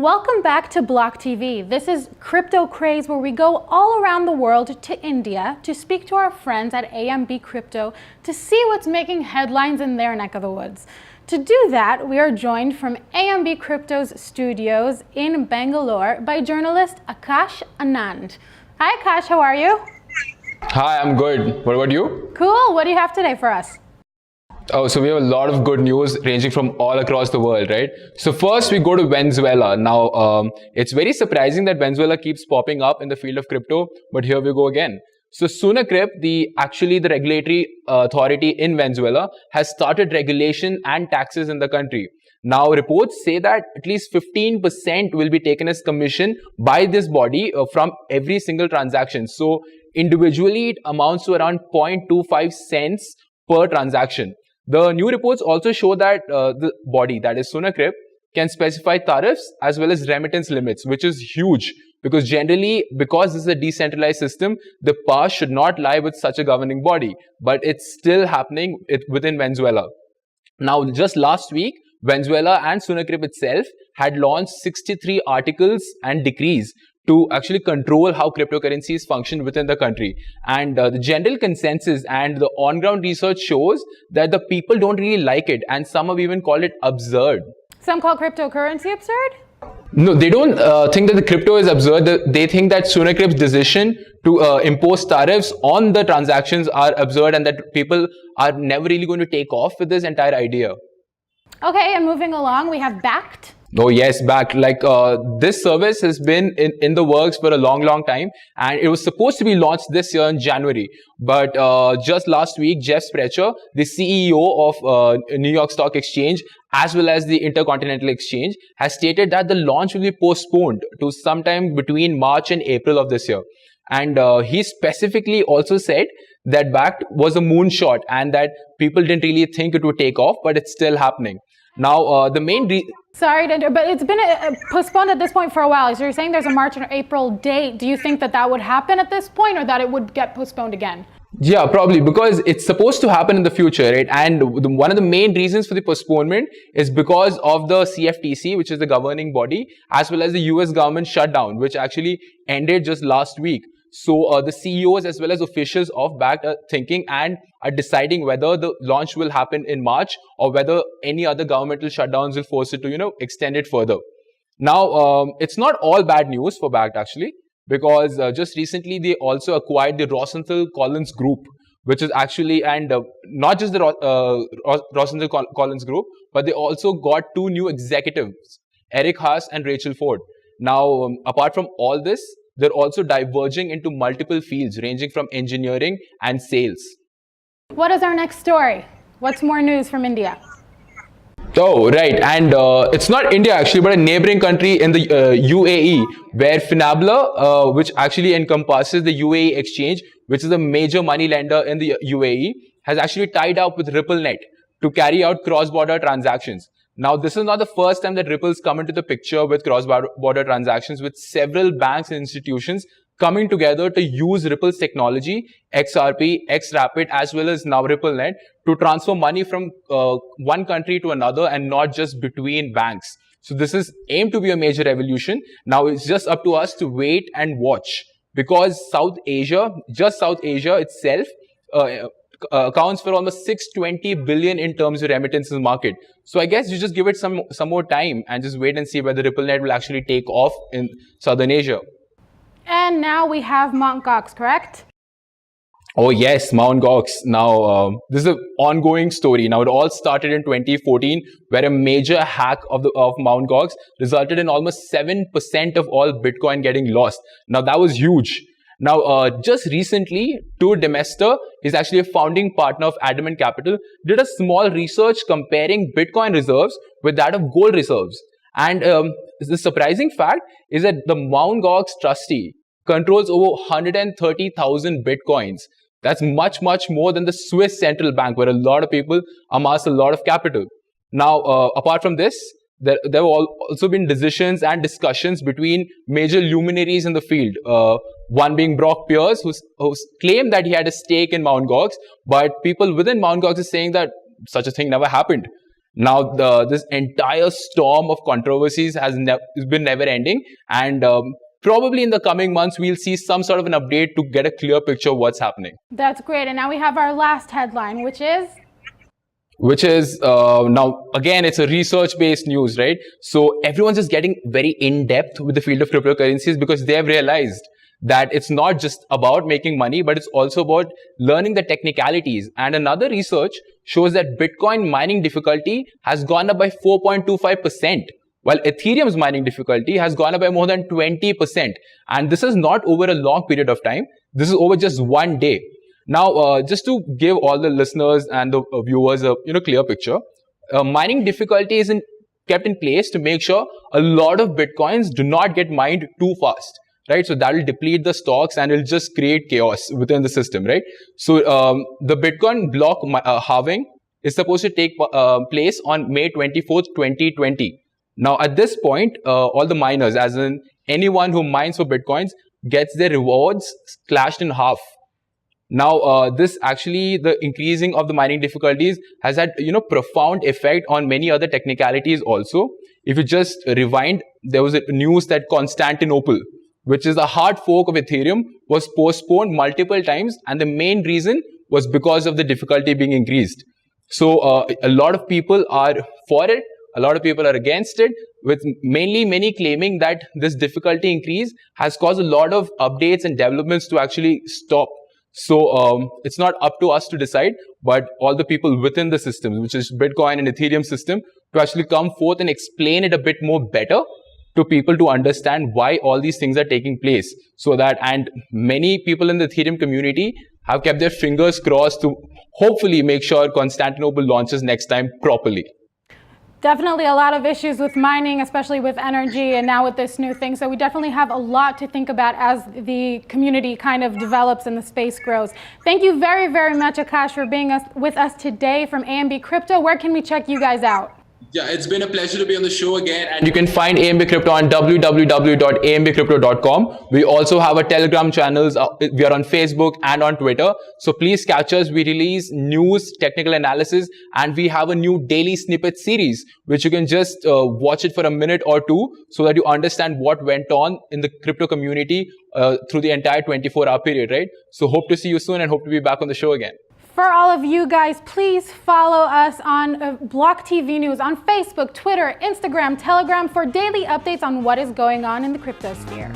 Welcome back to BLOCKTV. This is Crypto Craze, where we go all around the world to India to speak to our friends at AMB Crypto to see what's making headlines in their neck of the woods. To do that, we are joined from AMB Crypto's studios in Bangalore by journalist Akash Anand. Hi Akash, how are you? Hi, I'm good. What about you? Cool. What do you have today for us? Oh, so we have a lot of good news ranging from all across the world, right? So first we go to Venezuela. Now, it's very surprising that Venezuela keeps popping up in the field of crypto, but here we go again. So Sunacrypt, the regulatory authority in Venezuela, has started regulation and taxes in the country. Now, reports say that at least 15% will be taken as commission by this body from every single transaction. So individually, it amounts to around 0.25 cents per transaction. The new reports also show that the body, that is Sunacrypt, can specify tariffs as well as remittance limits, which is huge because generally, because this is a decentralized system, the power should not lie with such a governing body, but it's still happening within Venezuela. Now, just last week, Venezuela and Sunacrypt itself had launched 63 articles and decrees to actually control how cryptocurrencies function within the country. And the general consensus and the on-ground research shows that the people don't really like it, and some have even called it absurd. Some call cryptocurrency absurd? No, they don't think that the crypto is absurd. They think that Sunacrypt's decision to impose tariffs on the transactions are absurd and that people are never really going to take off with this entire idea. Okay, and moving along, we have Backed. Oh yes, Backed. Like this service has been in the works for a long time, and it was supposed to be launched this year in January. But just last week, Jeff Sprecher, the CEO of New York Stock Exchange, as well as the Intercontinental Exchange, has stated that the launch will be postponed to sometime between March and April of this year. And he specifically also said that Backed was a moonshot and that people didn't really think it would take off, but it's still happening. Now, the main Sorry, but it's been postponed at this point for a while. So you're saying there's a March or April date. Do you think that that would happen at this point, or that it would get postponed again? Yeah, probably, because it's supposed to happen in the future, right? And one of the main reasons for the postponement is because of the CFTC, which is the governing body, as well as the US government shutdown, which actually ended just last week. So the CEOs as well as officials of Backed are thinking and are deciding whether the launch will happen in March or whether any other governmental shutdowns will force it to, extend it further. Now, it's not all bad news for Backed actually, because just recently they also acquired the Rosenthal Collins Group, which is actually, and not just the Rosenthal Collins Group, but they also got two new executives, Eric Haas and Rachel Ford. Now, apart from all this, they're also diverging into multiple fields ranging from engineering and sales. What is our next story? What's more news from India? Oh, right. And it's not India actually, but a neighboring country in the UAE, where Finabla, which actually encompasses the UAE exchange, which is a major money lender in the UAE, has actually tied up with RippleNet to carry out cross-border transactions. Now, this is not the first time that Ripple's come into the picture with cross-border transactions, with several banks and institutions coming together to use Ripple's technology, XRP, XRapid, as well as now RippleNet, to transfer money from one country to another and not just between banks. So this is aimed to be a major revolution. Now, it's just up to us to wait and watch, because South Asia itself, accounts for almost 620 billion in terms of remittances market. So I guess you just give it some more time and just wait and see whether RippleNet will actually take off in Southern Asia. And now we have Mt. Gox, correct? Oh yes, Mt. Gox. Now, this is an ongoing story. Now, it all started in 2014, where a major hack of Mt. Gox resulted in almost 7% of all Bitcoin getting lost. Now, that was huge. Now, just recently, Tour Demester is actually a founding partner of Adamant Capital, did a small research comparing Bitcoin reserves with that of gold reserves. And the surprising fact is that the Mt. Gox trustee controls over 130,000 Bitcoins. That's much more than the Swiss central bank, where a lot of people amass a lot of capital. Now, apart from this, there have also been decisions and discussions between major luminaries in the field. One being Brock Pierce, who's claimed that he had a stake in Mt. Gox, but people within Mt. Gox is saying that such a thing never happened. Now, this entire storm of controversies has been never ending, and probably in the coming months, we'll see some sort of an update to get a clear picture of what's happening. That's great. And now we have our last headline, which is now, again, it's a research-based news, right? So everyone's just getting very in-depth with the field of cryptocurrencies because they've realized that it's not just about making money, but it's also about learning the technicalities. And another research shows that Bitcoin mining difficulty has gone up by 4.25%, while Ethereum's mining difficulty has gone up by more than 20%. And this is not over a long period of time. This is over just one day. Now, just to give all the listeners and the viewers a clear picture, mining difficulty is kept in place to make sure a lot of Bitcoins do not get mined too fast. Right, so that will deplete the stocks and it'll just create chaos within the system, right? So the Bitcoin block halving is supposed to take place on May 24th, 2020. Now, at this point, all the miners, as in anyone who mines for Bitcoins, gets their rewards slashed in half. Now, this actually, the increasing of the mining difficulties has had, profound effect on many other technicalities also. If you just rewind, there was a news that Constantinople, which is a hard fork of Ethereum, was postponed multiple times, and the main reason was because of the difficulty being increased. So a lot of people are for it, a lot of people are against it, with mainly many claiming that this difficulty increase has caused a lot of updates and developments to actually stop. So it's not up to us to decide, but all the people within the system, which is Bitcoin and Ethereum system, to actually come forth and explain it a bit more better to people to understand why all these things are taking place. So that, and many people in the Ethereum community have kept their fingers crossed to hopefully make sure Constantinople launches next time properly. Definitely a lot of issues with mining, especially with energy and now with this new thing. So we definitely have a lot to think about as the community kind of develops and the space grows. Thank you very, very much, Akash, for being with us today from AMB Crypto. Where can we check you guys out? Yeah, it's been a pleasure to be on the show again. And you can find AMB Crypto on www.ambcrypto.com. We also have a Telegram channels. We are on Facebook and on Twitter. So please catch us. We release news, technical analysis, and we have a new daily snippet series, which you can just watch it for a minute or two so that you understand what went on in the crypto community through the entire 24-hour period, right? So hope to see you soon and hope to be back on the show again. For all of you guys, please follow us on BLOCKTV News on Facebook, Twitter, Instagram, Telegram for daily updates on what is going on in the cryptosphere.